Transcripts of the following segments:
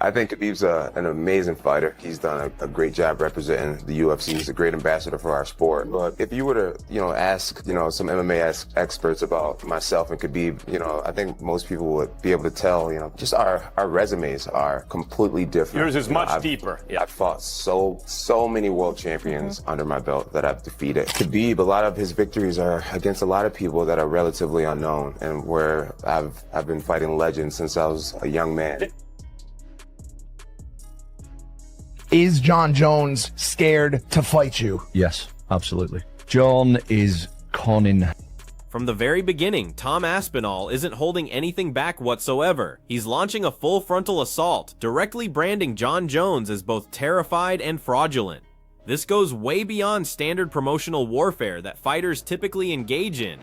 I think Khabib's an amazing fighter. He's done a great job representing the UFC. He's a great ambassador for our sport. But if you were to, ask, some MMA experts about myself and Khabib, I think most people would be able to tell, just our resumes are completely different. Yours is much deeper. Yeah. I've fought so many world champions under my belt that I've defeated. Khabib, a lot of his victories are against a lot of people that are relatively unknown, and where I've been fighting legends since I was a young man. Is Jon Jones scared to fight you? Yes, absolutely. Jon is cunning. From the very beginning, Tom Aspinall isn't holding anything back whatsoever. He's launching a full frontal assault, directly branding Jon Jones as both terrified and fraudulent. This goes way beyond standard promotional warfare that fighters typically engage in.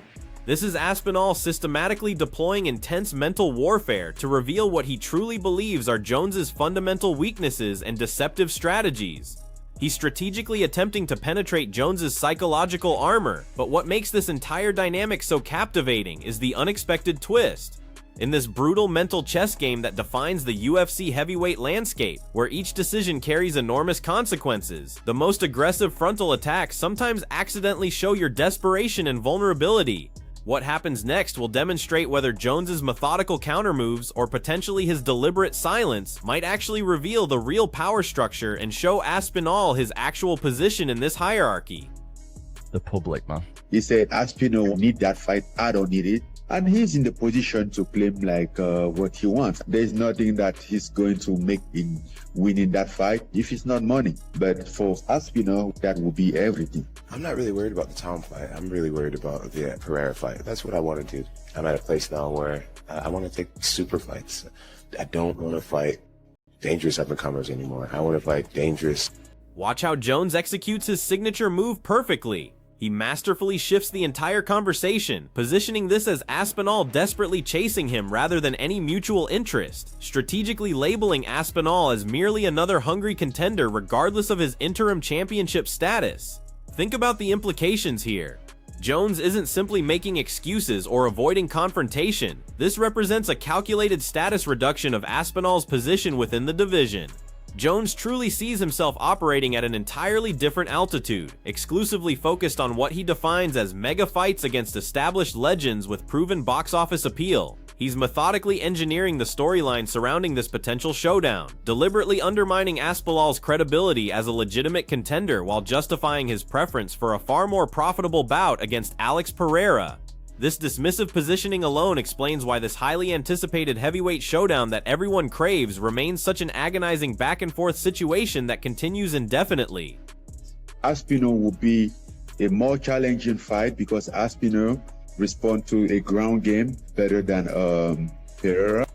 This is Aspinall systematically deploying intense mental warfare to reveal what he truly believes are Jones's fundamental weaknesses and deceptive strategies. He's strategically attempting to penetrate Jones's psychological armor, but what makes this entire dynamic so captivating is the unexpected twist. In this brutal mental chess game that defines the UFC heavyweight landscape, where each decision carries enormous consequences, the most aggressive frontal attacks sometimes accidentally show your desperation and vulnerability. What happens next will demonstrate whether Jones's methodical countermoves or potentially his deliberate silence might actually reveal the real power structure and show Aspinall his actual position in this hierarchy. The public, man. He said, Aspinall need that fight, I don't need it. And he's in the position to claim what he wants. There's nothing that he's going to make in winning that fight if it's not money. But for Aspinall, that will be everything. I'm not really worried about the Tom fight. I'm really worried about the Pereira fight. That's what I want to do. I'm at a place now where I want to take super fights. I don't want to fight dangerous up-and-comers anymore. I want to fight dangerous. Watch how Jones executes his signature move perfectly. He masterfully shifts the entire conversation, positioning this as Aspinall desperately chasing him rather than any mutual interest, strategically labeling Aspinall as merely another hungry contender regardless of his interim championship status. Think about the implications here. Jones isn't simply making excuses or avoiding confrontation. This represents a calculated status reduction of Aspinall's position within the division. Jones truly sees himself operating at an entirely different altitude, exclusively focused on what he defines as mega fights against established legends with proven box office appeal. He's methodically engineering the storyline surrounding this potential showdown, deliberately undermining Aspinall's credibility as a legitimate contender while justifying his preference for a far more profitable bout against Alex Pereira. This dismissive positioning alone explains why this highly anticipated heavyweight showdown that everyone craves remains such an agonizing back-and-forth situation that continues indefinitely. Aspinall will be a more challenging fight because Aspinall responds to a ground game better than Pereira.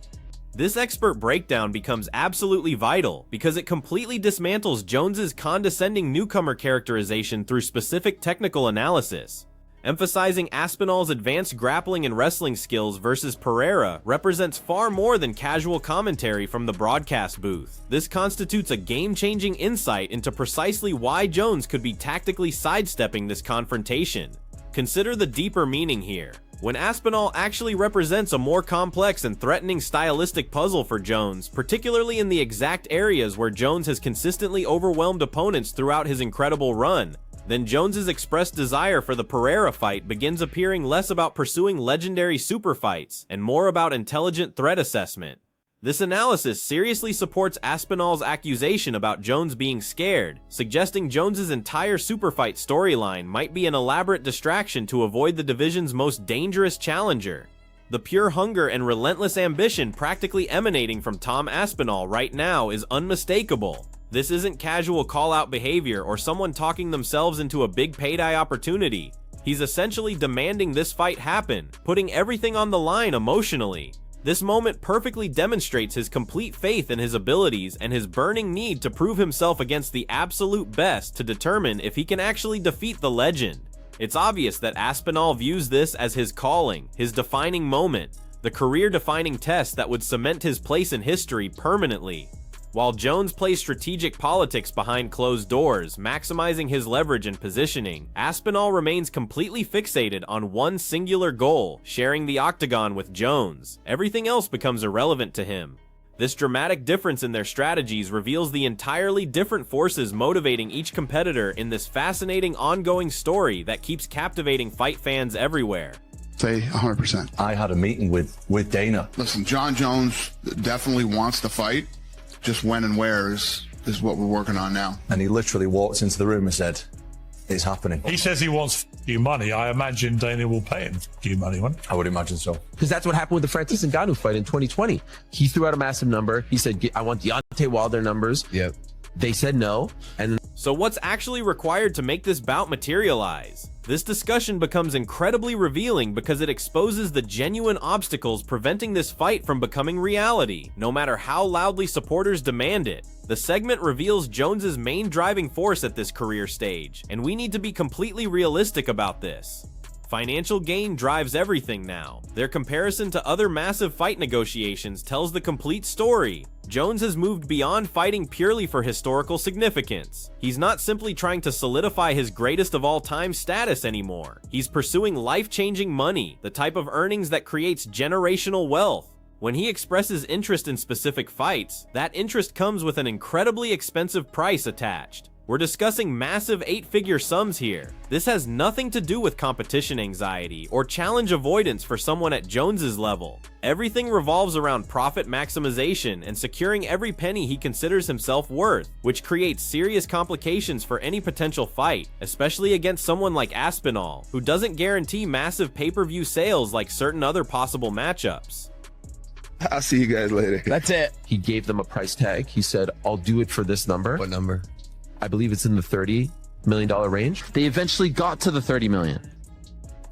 This expert breakdown becomes absolutely vital because it completely dismantles Jones's condescending newcomer characterization through specific technical analysis. Emphasizing Aspinall's advanced grappling and wrestling skills versus Pereira represents far more than casual commentary from the broadcast booth. This constitutes a game-changing insight into precisely why Jones could be tactically sidestepping this confrontation. Consider the deeper meaning here. When Aspinall actually represents a more complex and threatening stylistic puzzle for Jones, particularly in the exact areas where Jones has consistently overwhelmed opponents throughout his incredible run, then Jones's expressed desire for the Pereira fight begins appearing less about pursuing legendary super fights and more about intelligent threat assessment. This analysis seriously supports Aspinall's accusation about Jones being scared, suggesting Jones's entire super fight storyline might be an elaborate distraction to avoid the division's most dangerous challenger. The pure hunger and relentless ambition practically emanating from Tom Aspinall right now is unmistakable. This isn't casual call-out behavior or someone talking themselves into a big payday opportunity. He's essentially demanding this fight happen, putting everything on the line emotionally. This moment perfectly demonstrates his complete faith in his abilities and his burning need to prove himself against the absolute best to determine if he can actually defeat the legend. It's obvious that Aspinall views this as his calling, his defining moment, the career-defining test that would cement his place in history permanently. While Jones plays strategic politics behind closed doors, maximizing his leverage and positioning, Aspinall remains completely fixated on one singular goal, sharing the octagon with Jones. Everything else becomes irrelevant to him. This dramatic difference in their strategies reveals the entirely different forces motivating each competitor in this fascinating ongoing story that keeps captivating fight fans everywhere. Say 100%. I had a meeting with Dana. Listen, John Jones definitely wants to fight. Just when and where is what we're working on now. And he literally walked into the room and said, it's happening. He says he wants you money. I imagine Dana will pay him you money, won't he? I would imagine so. Because that's what happened with the Francis Ngannou fight in 2020. He threw out a massive number. He said, I want Deontay Wilder numbers. Yep. They said no. And So what's actually required to make this bout materialize? This discussion becomes incredibly revealing because it exposes the genuine obstacles preventing this fight from becoming reality, no matter how loudly supporters demand it. The segment reveals Jones's main driving force at this career stage, and we need to be completely realistic about this. Financial gain drives everything now. Their comparison to other massive fight negotiations tells the complete story. Jones has moved beyond fighting purely for historical significance. He's not simply trying to solidify his greatest of all time status anymore. He's pursuing life-changing money, the type of earnings that creates generational wealth. When he expresses interest in specific fights, that interest comes with an incredibly expensive price attached. We're discussing massive 8-figure sums here. This has nothing to do with competition anxiety or challenge avoidance for someone at Jones's level. Everything revolves around profit maximization and securing every penny he considers himself worth, which creates serious complications for any potential fight, especially against someone like Aspinal, who doesn't guarantee massive pay-per-view sales like certain other possible matchups. I'll see you guys later. That's it. he gave them a price tag. He said, I'll do it for this number. What number? I believe it's in the $30 million range. They eventually got to the $30 million.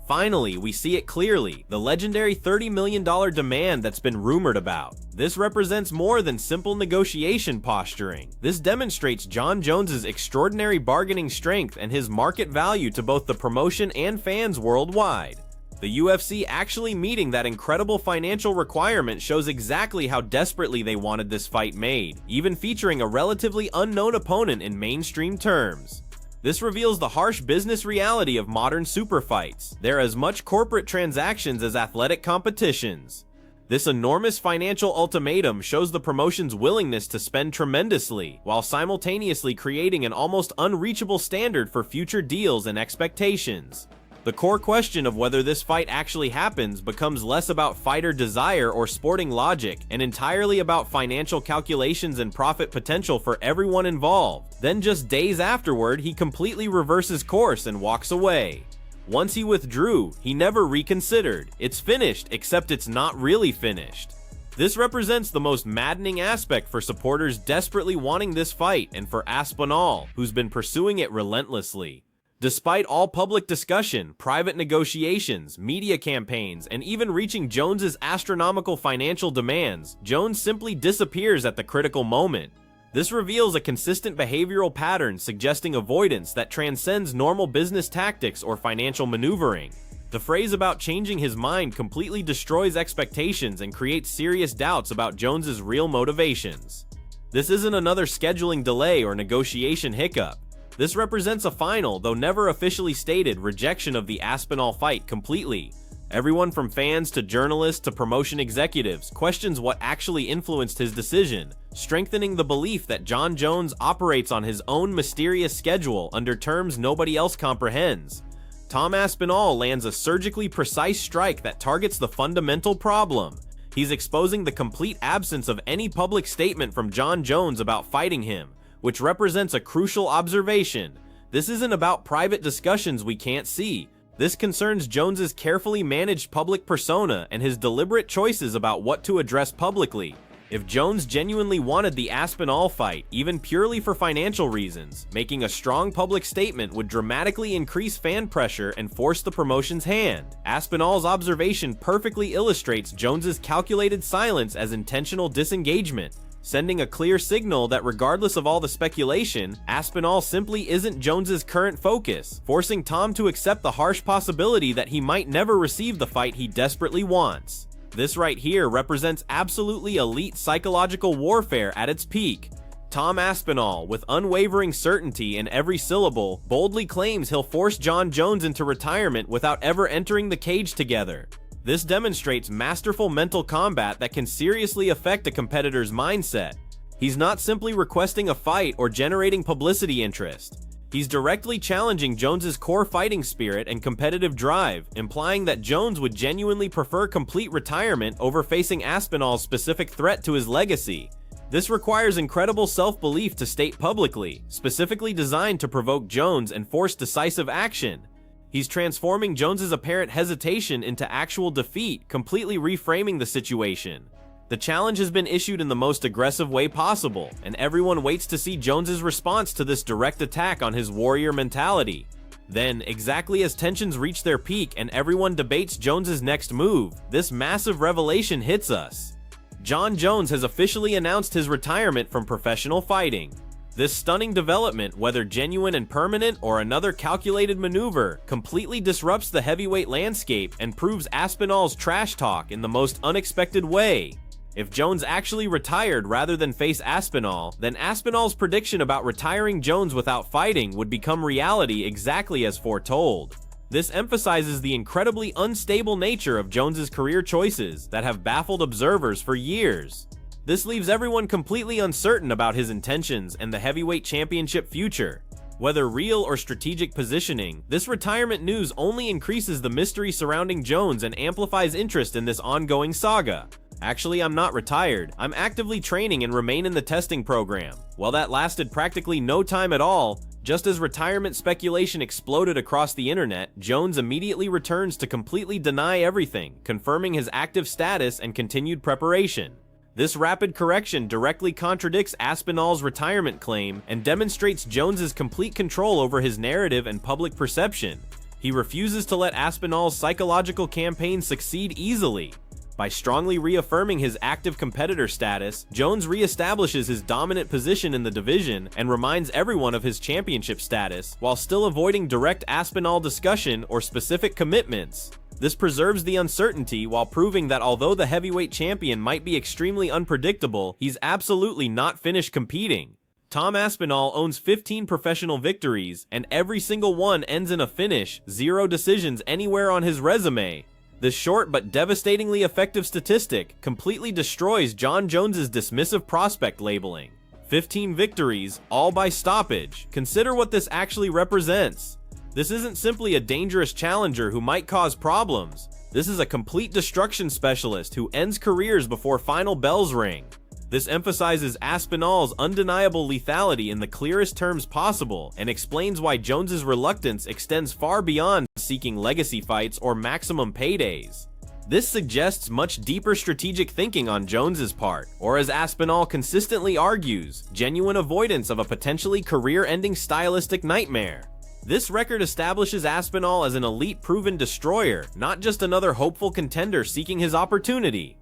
Finally, we see it clearly, the legendary $30 million demand that's been rumored about. This represents more than simple negotiation posturing. This demonstrates Jon Jones's extraordinary bargaining strength and his market value to both the promotion and fans worldwide. The UFC actually meeting that incredible financial requirement shows exactly how desperately they wanted this fight made, even featuring a relatively unknown opponent in mainstream terms. This reveals the harsh business reality of modern super fights. They're as much corporate transactions as athletic competitions. This enormous financial ultimatum shows the promotion's willingness to spend tremendously, while simultaneously creating an almost unreachable standard for future deals and expectations. The core question of whether this fight actually happens becomes less about fighter desire or sporting logic and entirely about financial calculations and profit potential for everyone involved. Then just days afterward, he completely reverses course and walks away. Once he withdrew, he never reconsidered. It's finished, except it's not really finished. This represents the most maddening aspect for supporters desperately wanting this fight and for Aspinal, who's been pursuing it relentlessly. Despite all public discussion, private negotiations, media campaigns, and even reaching Jones's astronomical financial demands, Jones simply disappears at the critical moment. This reveals a consistent behavioral pattern suggesting avoidance that transcends normal business tactics or financial maneuvering. The phrase about changing his mind completely destroys expectations and creates serious doubts about Jones's real motivations. This isn't another scheduling delay or negotiation hiccup. This represents a final, though never officially stated, rejection of the Aspinal fight completely. Everyone from fans to journalists to promotion executives questions what actually influenced his decision, strengthening the belief that Jon Jones operates on his own mysterious schedule under terms nobody else comprehends. Tom Aspinall lands a surgically precise strike that targets the fundamental problem. He's exposing the complete absence of any public statement from Jon Jones about fighting him, which represents a crucial observation. This isn't about private discussions we can't see. This concerns Jones's carefully managed public persona and his deliberate choices about what to address publicly. If Jones genuinely wanted the Aspinal fight, even purely for financial reasons, making a strong public statement would dramatically increase fan pressure and force the promotion's hand. Aspinall's observation perfectly illustrates Jones's calculated silence as intentional disengagement, sending a clear signal that regardless of all the speculation, Aspinal simply isn't Jones's current focus, forcing Tom to accept the harsh possibility that he might never receive the fight he desperately wants. This right here represents absolutely elite psychological warfare at its peak. Tom Aspinall, with unwavering certainty in every syllable, boldly claims he'll force Jon Jones into retirement without ever entering the cage together. This demonstrates masterful mental combat that can seriously affect a competitor's mindset. He's not simply requesting a fight or generating publicity interest. He's directly challenging Jones's core fighting spirit and competitive drive, implying that Jones would genuinely prefer complete retirement over facing Aspinall's specific threat to his legacy. This requires incredible self-belief to state publicly, specifically designed to provoke Jones and force decisive action. He's transforming Jones's apparent hesitation into actual defeat, completely reframing the situation. The challenge has been issued in the most aggressive way possible, and everyone waits to see Jones's response to this direct attack on his warrior mentality. Then, exactly as tensions reach their peak and everyone debates Jones's next move, this massive revelation hits us. Jon Jones has officially announced his retirement from professional fighting. This stunning development, whether genuine and permanent or another calculated maneuver, completely disrupts the heavyweight landscape and proves Aspinall's trash talk in the most unexpected way. If Jones actually retired rather than face Aspinall, then Aspinall's prediction about retiring Jones without fighting would become reality exactly as foretold. This emphasizes the incredibly unstable nature of Jones's career choices that have baffled observers for years. This leaves everyone completely uncertain about his intentions and the heavyweight championship future. Whether real or strategic positioning, this retirement news only increases the mystery surrounding Jones and amplifies interest in this ongoing saga. Actually, I'm not retired. I'm actively training and remain in the testing program. While that lasted practically no time at all, just as retirement speculation exploded across the internet, Jones immediately returns to completely deny everything, confirming his active status and continued preparation. This rapid correction directly contradicts Aspinall's retirement claim and demonstrates Jones's complete control over his narrative and public perception. He refuses to let Aspinall's psychological campaign succeed easily. By strongly reaffirming his active competitor status, Jones reestablishes his dominant position in the division and reminds everyone of his championship status, while still avoiding direct Aspinall discussion or specific commitments. This preserves the uncertainty while proving that although the heavyweight champion might be extremely unpredictable, he's absolutely not finished competing. Tom Aspinall owns 15 professional victories, and every single one ends in a finish, 0 decisions anywhere on his resume. This short but devastatingly effective statistic completely destroys Jon Jones's dismissive prospect labeling. 15 victories, all by stoppage. Consider what this actually represents. This isn't simply a dangerous challenger who might cause problems. This is a complete destruction specialist who ends careers before final bells ring. This emphasizes Aspinall's undeniable lethality in the clearest terms possible and explains why Jones's reluctance extends far beyond seeking legacy fights or maximum paydays. This suggests much deeper strategic thinking on Jones's part, or as Aspinall consistently argues, genuine avoidance of a potentially career-ending stylistic nightmare. This record establishes Aspinall as an elite proven destroyer, not just another hopeful contender seeking his opportunity.